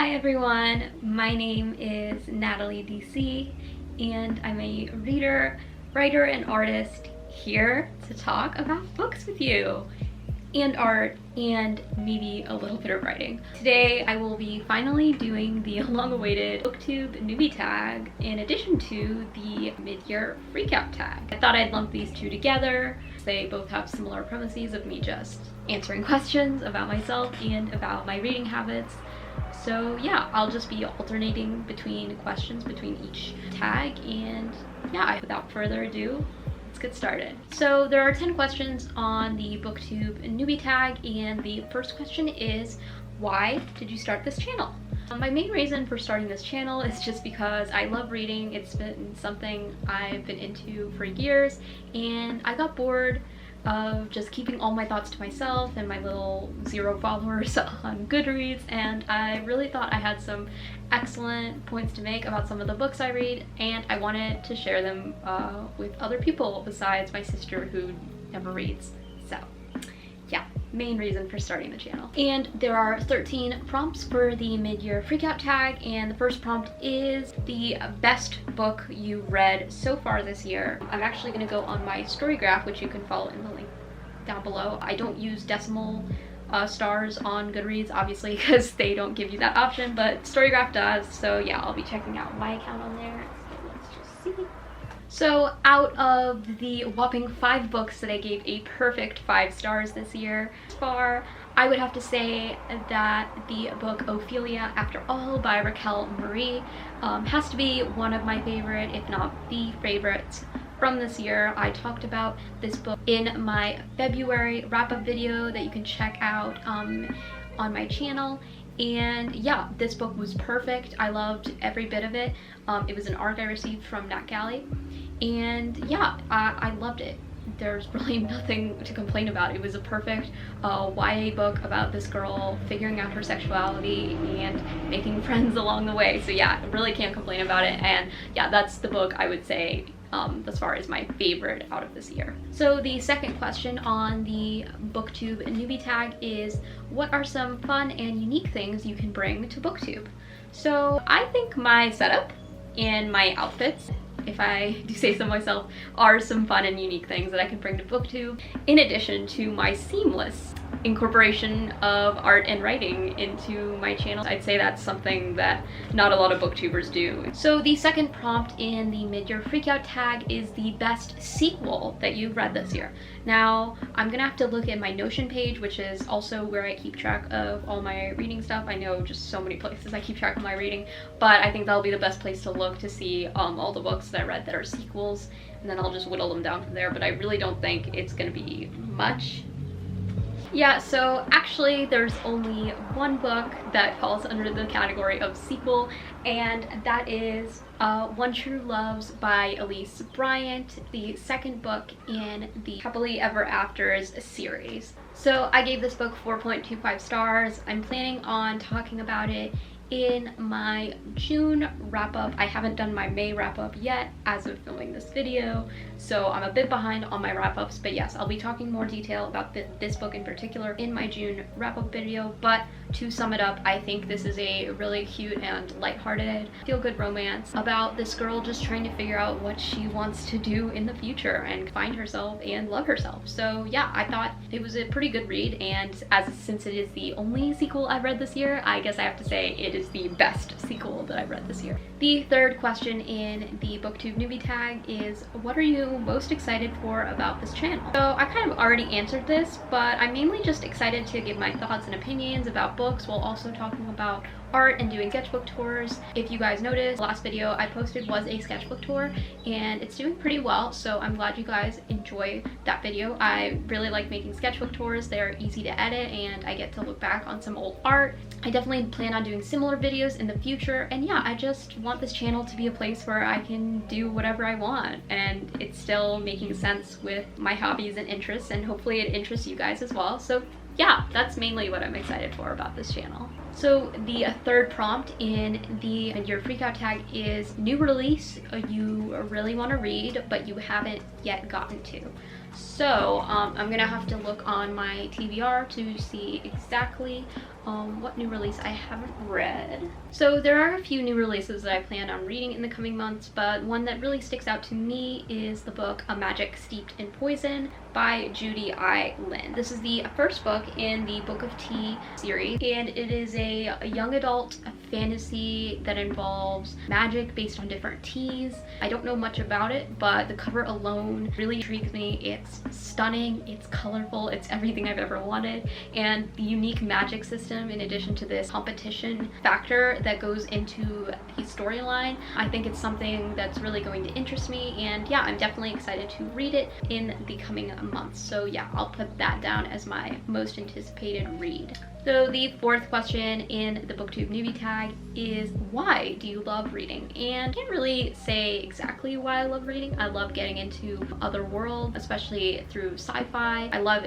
Hi everyone, my name is Natalie DC and I'm a reader, writer, and artist here to talk about books with you and art and maybe a little bit of writing. Today I will be finally doing the long-awaited booktube newbie tag in addition to the mid-year freakout tag. I thought I'd lump these two together. They both have similar premises of me just answering questions about myself and about my reading habits. So yeah, I'll just be alternating between questions between each tag, and yeah, without further ado, let's get started. So there are 10 questions on the booktube newbie tag, and the first question is, why did you start this channel? My main reason for starting this channel is just because I love reading. It's been something I've been into for years, and I got bored of just keeping all my thoughts to myself and my little 0 followers on Goodreads, and I really thought I had some excellent points to make about some of the books I read, and I wanted to share them with other people besides my sister who never reads. So yeah, main reason for starting the channel. And there are 13 prompts for the mid-year freakout tag, and the first prompt is the best book you read so far this year. I'm actually going to go on my story graph, which you can follow in the link down below. I don't use decimal stars on Goodreads, obviously, because they don't give you that option, but Storygraph does. So yeah, I'll be checking out my account on there. So let's just see. So out of the whopping 5 books that I gave a perfect 5 stars this year so far, I would have to say that the book Ophelia, After All by Racquel has to be one of my favorite, if not the favorite, from this year. I talked about this book in my February wrap-up video that you can check out on my channel. And yeah, this book was perfect. I loved every bit of it. It was an ARC I received from Nat Galley, and yeah, I loved it. There's really nothing to complain about. It was a perfect YA book about this girl figuring out her sexuality and making friends along the way. So yeah, I really can't complain about it, and yeah, that's the book I would say as far as my favorite out of this year. So the second question on the booktube newbie tag is, what are some fun and unique things you can bring to booktube? So I think my setup and my outfits, if I do say so myself, are some fun and unique things that I can bring to booktube, in addition to my seamless incorporation of art and writing into my channel. I'd say that's something that not a lot of booktubers do. So the second prompt in the mid-year freakout tag is the best sequel that you've read this year. Now, I'm gonna have to look at my Notion page, which is also where I keep track of all my reading stuff. I know just so many places I keep track of my reading, but I think that'll be the best place to look to see all the books that I read that are sequels, and then I'll just whittle them down from there, but I really don't think it's gonna be much. Yeah, so actually there's only one book that falls under the category of sequel, and that is One True Loves by Elise Bryant, the second book in the Happily Ever Afters series. So I gave this book 4.25 stars. I'm planning on talking about it in my June wrap-up. I haven't done my May wrap-up yet as of filming this video, so I'm a bit behind on my wrap-ups, but yes, I'll be talking more detail about this book in particular in my June wrap-up video. But to sum it up, I think this is a really cute and lighthearted, feel-good romance about this girl just trying to figure out what she wants to do in the future and find herself and love herself. So yeah, I thought it was a pretty good read, and since it is the only sequel I've read this year, I guess I have to say it is the best sequel that I've read this year. The third question in the booktube newbie tag is, what are you most excited for about this channel? So I kind of already answered this, but I'm mainly just excited to give my thoughts and opinions about books while also talking about art and doing sketchbook tours. If you guys noticed, the last video I posted was a sketchbook tour, and it's doing pretty well, so I'm glad you guys enjoy that video. I really like making sketchbook tours. They're easy to edit, and I get to look back on some old art. I definitely plan on doing similar videos in the future, and yeah, I just want this channel to be a place where I can do whatever I want, and it's still making sense with my hobbies and interests, and hopefully it interests you guys as well. So yeah, that's mainly what I'm excited for about this channel. So the third prompt in the mid-year freakout tag is new release you really want to read but you haven't yet gotten to. So I'm gonna have to look on my TBR to see exactly what new release I haven't read. So there are a few new releases that I plan on reading in the coming months, but one that really sticks out to me is the book A Magic Steeped in Poison by Judy I. Lin. This is the first book in the Book of Tea series, and it is a young adult fantasy that involves magic based on different teas. I don't know much about it, but the cover alone really intrigues me. It's stunning, it's colorful, it's everything I've ever wanted, and the unique magic system in addition to this competition factor that goes into the storyline, I think it's something that's really going to interest me, and yeah, I'm definitely excited to read it in the coming months. So yeah, I'll put that down as my most anticipated read. So the fourth question in the booktube newbie tag is, why do you love reading? And I can't really say exactly why I love reading. I love getting into other worlds, especially through sci-fi. I love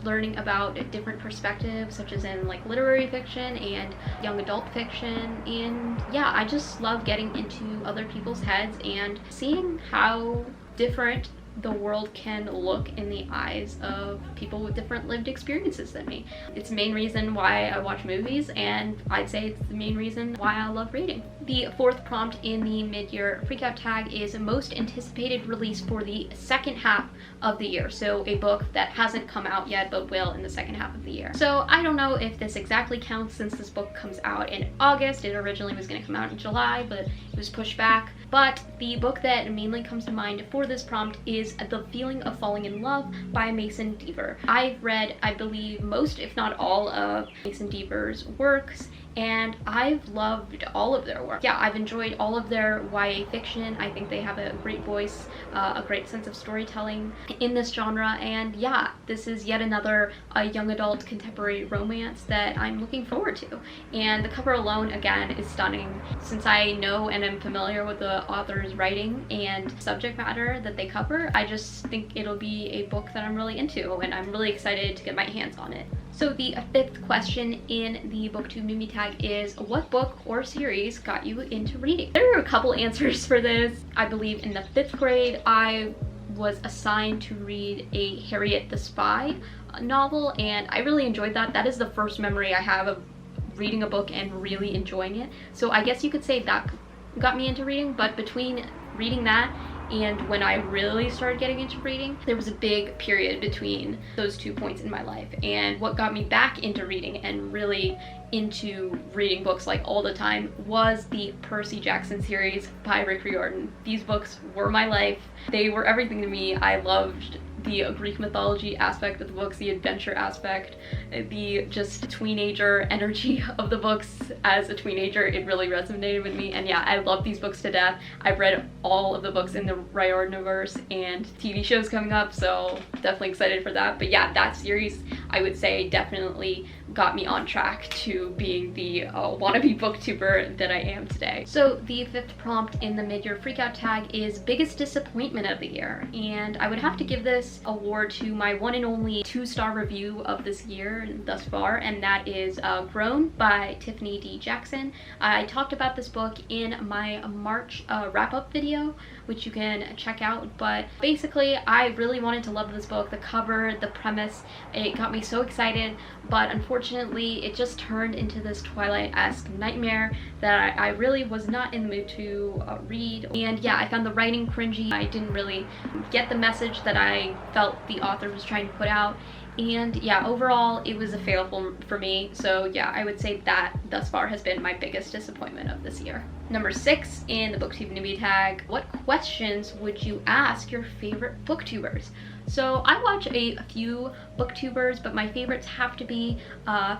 learning about different perspectives, such as in like literary fiction and young adult fiction, and yeah, I just love getting into other people's heads and seeing how different the world can look in the eyes of people with different lived experiences than me. It's the main reason why I watch movies, and I'd say it's the main reason why I love reading. The fourth prompt in the mid-year freakout tag is most anticipated release for the second half of the year. So a book that hasn't come out yet but will in the second half of the year. So I don't know if this exactly counts since this book comes out in August. It originally was going to come out in July, but it was pushed back. But the book that mainly comes to mind for this prompt is The Feeling of Falling in Love by Mason Deaver. I've read, I believe, most if not all of Mason Deaver's works, and I've loved all of their work. Yeah, I've enjoyed all of their YA fiction. I think they have a great voice, a great sense of storytelling in this genre, and yeah, this is yet another young adult contemporary romance that I'm looking forward to. And the cover alone, again, is stunning. Since I know and am familiar with the author's writing and subject matter that they cover, I just think it'll be a book that I'm really into, and I'm really excited to get my hands on it. So the fifth question in the booktube newbie tag is, what book or series got you into reading? There are a couple answers for this. I believe in the 5th grade, I was assigned to read a Harriet the Spy novel, and I really enjoyed that. That is the first memory I have of reading a book and really enjoying it. So I guess you could say that got me into reading, but between reading that and when I really started getting into reading, there was a big period between those 2 points in my life. And what got me back into reading and really into reading books like all the time was the Percy Jackson series by Rick Riordan. These books were my life. They were everything to me. I loved the Greek mythology aspect of the books, the adventure aspect, the just teenager energy of the books. As a teenager, it really resonated with me, and yeah, I love these books to death. I've read all of the books in the Riordan-verse and TV shows coming up, so definitely excited for that. But yeah, that series, I would say, definitely got me on track to being the wannabe booktuber that I am today. So the 5th prompt in the mid-year freakout tag is biggest disappointment of the year, and I would have to give this award to my one and only 2-star review of this year thus far, and that is Grown by Tiffany D. Jackson. I talked about this book in my March wrap-up video, which you can check out, but basically I really wanted to love this book. The cover, the premise, it got me so excited, but unfortunately it just turned into this Twilight-esque nightmare that I really was not in the mood to read. And yeah, I found the writing cringy. I didn't really get the message that I felt the author was trying to put out, and yeah, overall it was a fail for me. So yeah, I would say that thus far has been my biggest disappointment of this year. Number 6 in the booktube newbie tag, what questions would you ask your favorite booktubers? So I watch a few booktubers, but my favorites have to be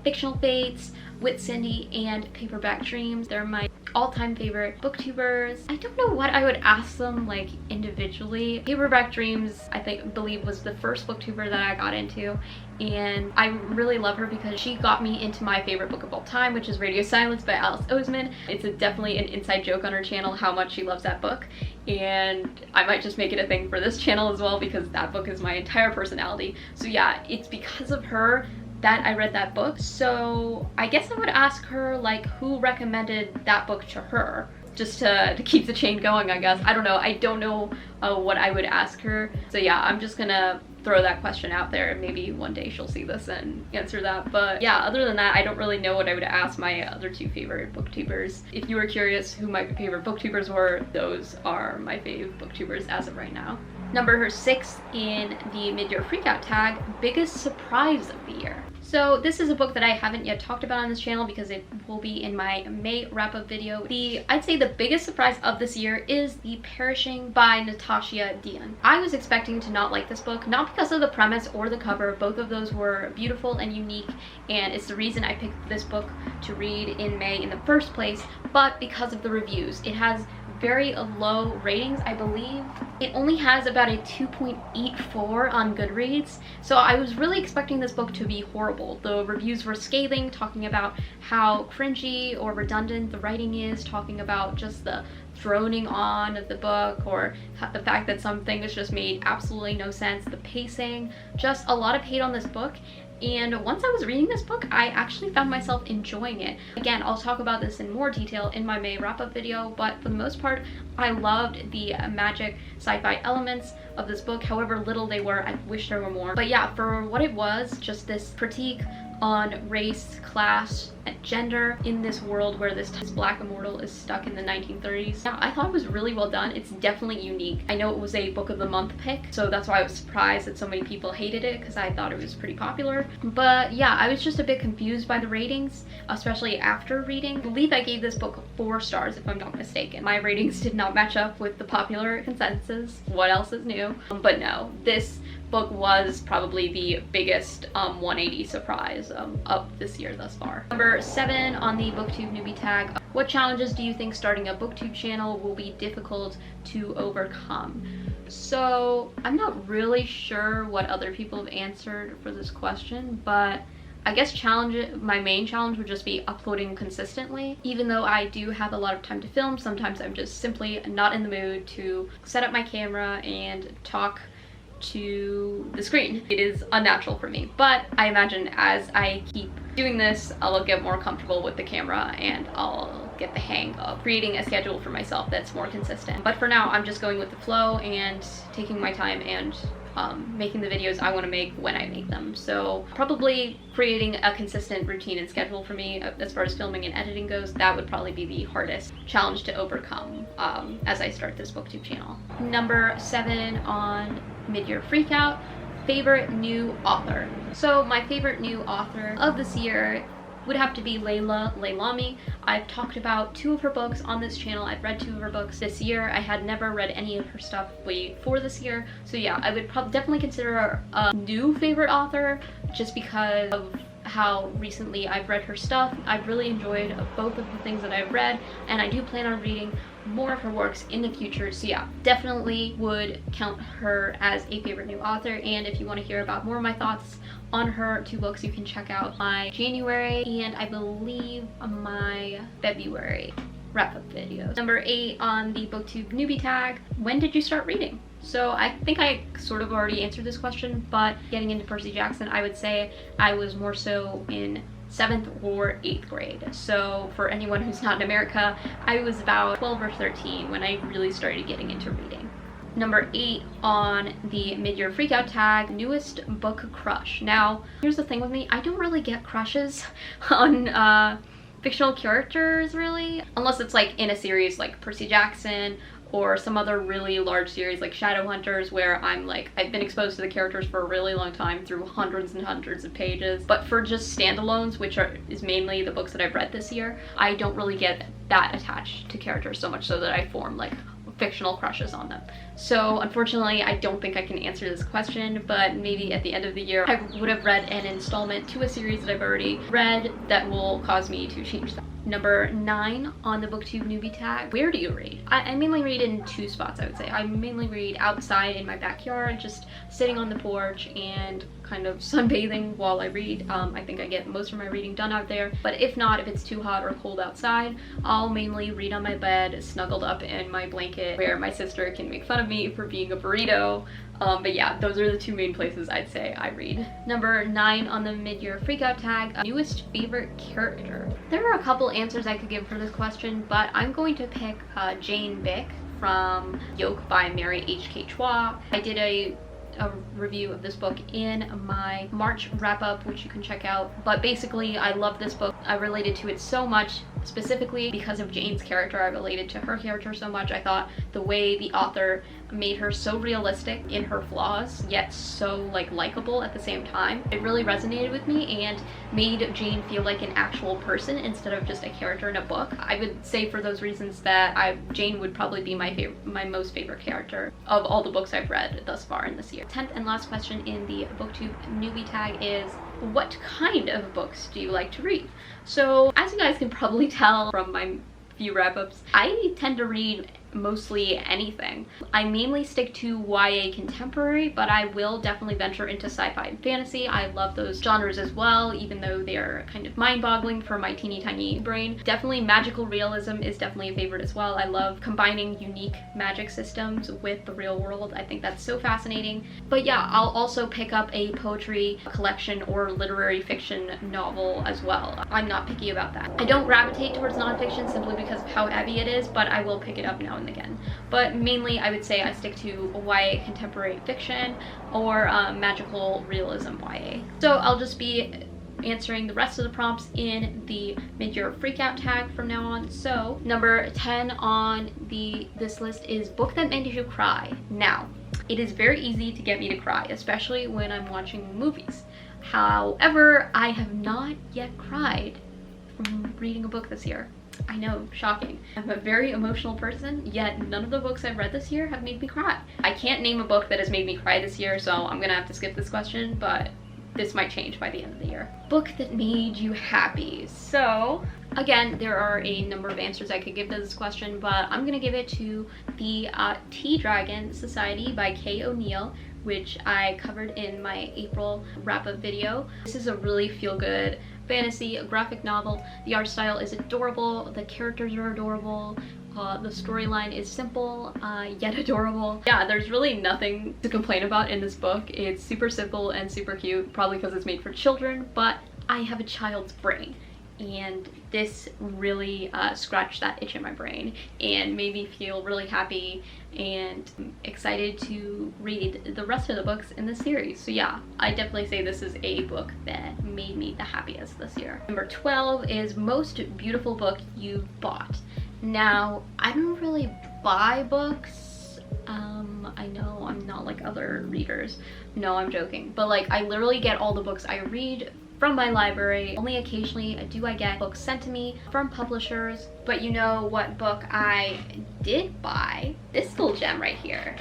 Fictional Fates, Wit Cindy, and Paperback Dreams. They're my all-time favorite booktubers. I don't know what I would ask them like individually. Paperback Dreams, I believe was the first booktuber that I got into, and I really love her because she got me into my favorite book of all time, which is Radio Silence by Alice Oseman. It's definitely an inside joke on her channel how much she loves that book, and I might just make it a thing for this channel as well because that book is my entire personality. So yeah, it's because of her that I read that book. So I guess I would ask her like who recommended that book to her, just to keep the chain going, I guess. I don't know. I don't know what I would ask her. So yeah, I'm just gonna throw that question out there, and maybe one day she'll see this and answer that. But yeah, other than that, I don't really know what I would ask my other two favorite booktubers. If you were curious who my favorite booktubers were, those are my fave booktubers as of right now. Number 6 in the midyear freakout tag, biggest surprise of the year. So this is a book that I haven't yet talked about on this channel because it will be in my May wrap-up video. I'd say the biggest surprise of this year is The Perishing by Natasha Dion. I was expecting to not like this book, not because of the premise or the cover. Both of those were beautiful and unique, and it's the reason I picked this book to read in May in the first place, but because of the reviews. It has very low ratings, I believe. It only has about a 2.84 on Goodreads, so I was really expecting this book to be horrible. The reviews were scathing, talking about how cringy or redundant the writing is, talking about just the droning on of the book, or the fact that some things just made absolutely no sense, the pacing, just a lot of hate on this book. And once I was reading this book, I actually found myself enjoying it. Again, I'll talk about this in more detail in my May wrap-up video, but for the most part, I loved the magic sci-fi elements of this book. However little they were, I wish there were more. But yeah, for what it was, just this critique on race, class, and gender in this world where this black immortal is stuck in the 1930s. Yeah, I thought it was really well done. It's definitely unique. I know it was a book of the month pick, so that's why I was surprised that so many people hated it, because I thought it was pretty popular. But yeah, I was just a bit confused by the ratings, especially after reading. I believe I gave this book 4 stars if I'm not mistaken. My ratings did not match up with the popular consensus. What else is new? But no, this book was probably the biggest 180 surprise of this year thus far. Number 7 on the booktube newbie tag, what challenges do you think starting a booktube channel will be difficult to overcome? So I'm not really sure what other people have answered for this question, but I guess my main challenge would just be uploading consistently. Even though I do have a lot of time to film, sometimes I'm just simply not in the mood to set up my camera and talk to the screen. It is unnatural for me, but I imagine as I keep doing this, I'll get more comfortable with the camera and I'll get the hang of creating a schedule for myself that's more consistent. But for now, I'm just going with the flow and taking my time and making the videos I want to make when I make them. So probably creating a consistent routine and schedule for me as far as filming and editing goes, that would probably be the hardest challenge to overcome as I start this booktube channel. Number 7 on midyear freakout, favorite new author. So my favorite new author of this year would have to be Leila Leilami. I've talked about 2 of her books on this channel. I've read 2 of her books this year. I had never read any of her stuff before this year. So yeah, I would definitely consider her a new favorite author just because of how recently I've read her stuff. I've really enjoyed both of the things that I've read, and I do plan on reading more of her works in the future. So yeah, definitely would count her as a favorite new author. And if you want to hear about more of my thoughts on her 2 books, you can check out my January and I believe my February wrap-up videos. Number 8 on the booktube newbie tag, when did you start reading? So I think I sort of already answered this question, but getting into Percy Jackson, I would say I was more so in 7th or 8th grade. So for anyone who's not in America, I was about 12 or 13 when I really started getting into reading. Number 8 on the midyear freakout tag, newest book crush. Now, here's the thing with me, I don't really get crushes on fictional characters really, unless it's like in a series like Percy Jackson or some other really large series like Shadowhunters, where I've been exposed to the characters for a really long time through hundreds and hundreds of pages. But for just standalones, which is mainly the books that I've read this year, I don't really get that attached to characters so much so that I form like fictional crushes on them. So unfortunately, I don't think I can answer this question, but maybe at the end of the year, I would have read an installment to a series that I've already read that will cause me to change that. Number 9 on the booktube newbie tag, where do you read? I mainly read in 2 spots, I would say. I mainly read outside in my backyard, just sitting on the porch and kind of sunbathing while I read. I think I get most of my reading done out there, but if not, if it's too hot or cold outside, I'll mainly read on my bed, snuggled up in my blanket, where my sister can make fun of me for being a burrito. But yeah, those are the 2 main places I'd say I read. Number 9 on the midyear freakout tag, newest favorite character. There are a couple answers I could give for this question, but I'm going to pick Jane Bick from Yoke by Mary H.K. Chua. I did a a review of this book in my March wrap-up, which you can check out. But basically, I love this book. I related to it so much, specifically because of Jane's character. I related to her character so much. I thought the way the author made her so realistic in her flaws, yet so like likable at the same time. It really resonated with me and made Jane feel like an actual person instead of just a character in a book. I would say for those reasons that Jane would probably be my most favorite character of all the books I've read thus far in this year. 10th and last question in the booktube newbie tag is, what kind of books do you like to read? So as you guys can probably tell from my few wrap-ups, I tend to read mostly anything. I mainly stick to YA contemporary, but I will definitely venture into sci-fi and fantasy. I love those genres as well, even though they are kind of mind-boggling for my teeny tiny brain. Definitely magical realism is definitely a favorite as well. I love combining unique magic systems with the real world. I think that's so fascinating. But yeah, I'll also pick up a poetry collection or literary fiction novel as well. I'm not picky about that. I don't gravitate towards nonfiction simply because of how heavy it is, but I will pick it up now and again. But mainly I would say I stick to YA contemporary fiction or magical realism YA. So I'll just be answering the rest of the prompts in the midyear freakout tag from now on. So number 10 on this list is book that made you cry. Now, it is very easy to get me to cry, especially when I'm watching movies. However, I have not yet cried from reading a book this year. I know, shocking. I'm a very emotional person, yet none of the books I've read this year have made me cry. I can't name a book that has made me cry this year, so I'm gonna have to skip this question, but this might change by the end of the year. Book that made you happy. So, again, there are a number of answers I could give to this question, but I'm gonna give it to the Tea Dragon Society by Kay O'Neill, which I covered in my April wrap-up video. This is a really feel-good fantasy, a graphic novel. The art style is adorable, the characters are adorable, the storyline is simple, yet adorable. Yeah, there's really nothing to complain about in this book. It's super simple and super cute, probably because it's made for children, but I have a child's brain. And this really scratched that itch in my brain and made me feel really happy and excited to read the rest of the books in this series. So yeah, I definitely say this is a book that made me the happiest this year. Number 12 is most beautiful book you've bought. Now, I don't really buy books. I know I'm not like other readers. No, I'm joking. But like, I literally get all the books I read from my library. Only occasionally do I get books sent to me from publishers. But you know what book I did buy? This little gem right here.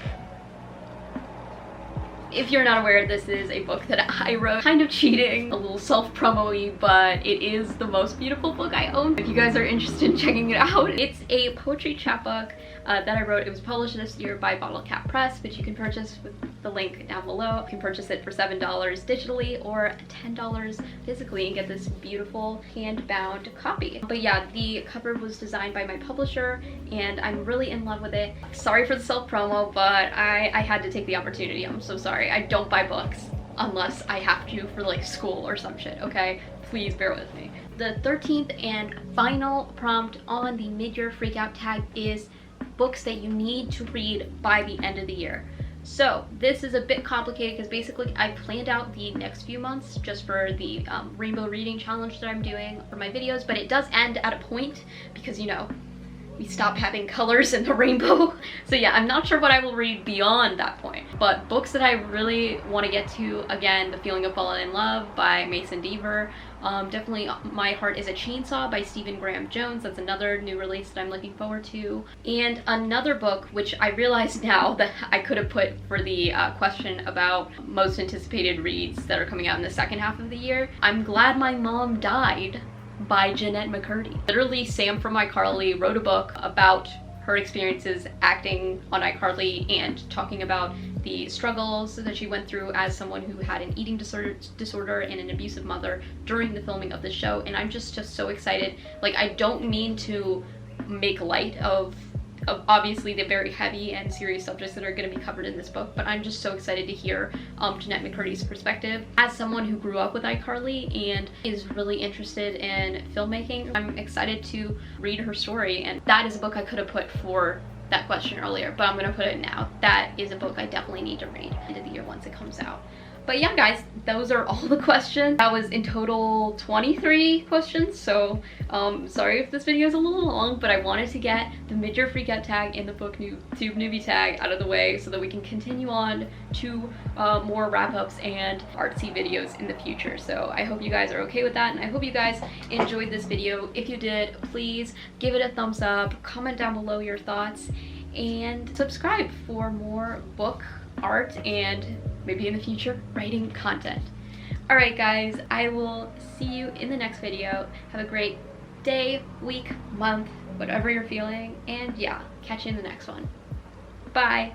If you're not aware, this is a book that I wrote, kind of cheating, a little self-promo-y, but it is the most beautiful book I own. If you guys are interested in checking it out, it's a poetry chapbook that I wrote. It was published this year by Bottle Cap Press, which you can purchase with the link down below. You can purchase it for $7 digitally or $10 physically and get this beautiful hand-bound copy. But yeah, the cover was designed by my publisher and I'm really in love with it. Sorry for the self-promo, but I had to take the opportunity. I'm so sorry. I don't buy books unless I have to for like school or some shit, okay? Please bear with me. The 13th and final prompt on the midyear freakout tag is books that you need to read by the end of the year. So this is a bit complicated because basically I planned out the next few months just for the rainbow reading challenge that I'm doing for my videos, but it does end at a point because, you know, we stop having colors in the rainbow. So yeah, I'm not sure what I will read beyond that point. But books that I really want to get to, again, The Feeling of Falling in Love by Mason Deaver. Definitely My Heart is a Chainsaw by Stephen Graham Jones. That's another new release that I'm looking forward to. And another book, which I realize now that I could have put for the question about most anticipated reads that are coming out in the second half of the year. I'm Glad My Mom Died by Jeanette McCurdy. Literally, Sam from iCarly wrote a book about her experiences acting on iCarly and talking about the struggles that she went through as someone who had an eating disorder and an abusive mother during the filming of the show. And I'm just so excited. Like, I don't mean to make light of obviously the very heavy and serious subjects that are going to be covered in this book, but I'm just so excited to hear Jeanette McCurdy's perspective as someone who grew up with iCarly and is really interested in filmmaking. I'm excited to read her story, and that is a book I could have put for that question earlier, but I'm gonna put it now. That is a book I definitely need to read end of the year once it comes out. But yeah, guys, those are all the questions. That was in total 23 questions, so sorry if this video is a little long, but I wanted to get the midyear freakout tag and the booktube newbie tag out of the way so that we can continue on to more wrap-ups and artsy videos in the future. So I hope you guys are okay with that, and I hope you guys enjoyed this video. If you did, please give it a thumbs up, comment down below your thoughts, and subscribe for more book art and maybe in the future writing content. Alright guys, I will see you in the next video. Have a great day, week, month, whatever you're feeling, and yeah, catch you in the next one. Bye!